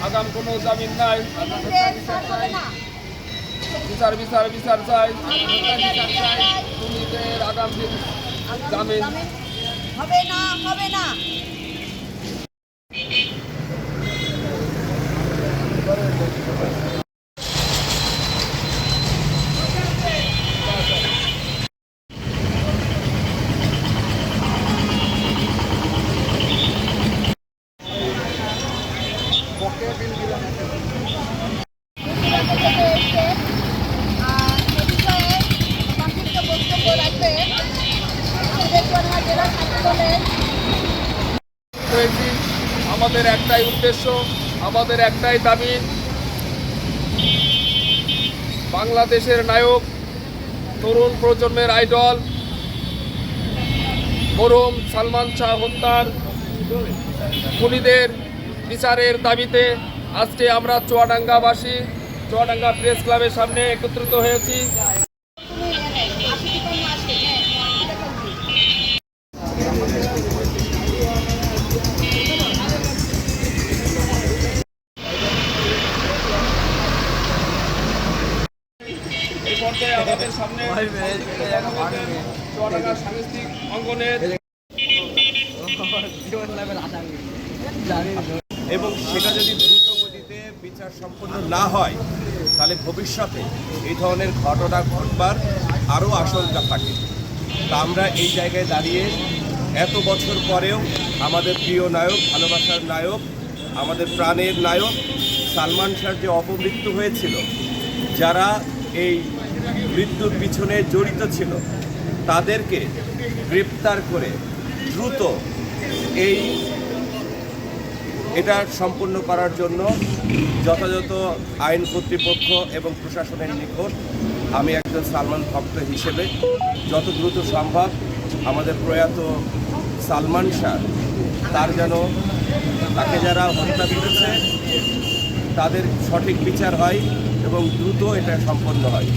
আগাম কোনো জামিন নাই। বিচার বিচার বিচার চাই। খুনিদের আগাম জামিন হবে না, হবে না। আমাদের একটাই উদ্দেশ্য, আমাদের একটাই দাবি, বাংলাদেশের নায়ক, তরুণ প্রজন্মের আইডল মরহুম সালমান শাহ হত্যার খুনিদের বিচারের দাবিতে আজকে আমরা চুয়াডাঙ্গাবাসী চুয়াডাঙ্গা প্রেস ক্লাবের সামনে একত্রিত হয়েছি। আমাদের সামনে চুয়াডাঙ্গা সাংস্কৃতিক অঙ্গনের এবং সেটা যদি দ্রুত গতিতে বিচার সম্পন্ন না হয় তাহলে ভবিষ্যতে এই ধরনের ঘটনা ঘটবার আরও আশঙ্কা থাকে। তা আমরা এই জায়গায় দাঁড়িয়ে এত বছর পরেও আমাদের প্রিয় নায়ক, ভালোবাসার নায়ক, আমাদের প্রাণের নায়ক সালমান শাহর যে অপমৃত্যু হয়েছিল, যারা এই মৃত্যুর পিছনে জড়িত ছিল তাদেরকে গ্রেপ্তার করে দ্রুত এটা সম্পূর্ণ করার জন্য যথাযথ আইন কর্তৃপক্ষ এবং প্রশাসনের নিকট আমি একজন সালমান ভক্ত হিসেবে যত দ্রুত সম্ভব আমাদের প্রয়াত সালমান শাহ তাকে যারা হত্যা করেছে তাদের সঠিক বিচার হয় এবং দ্রুত এটা সম্পন্ন হয়।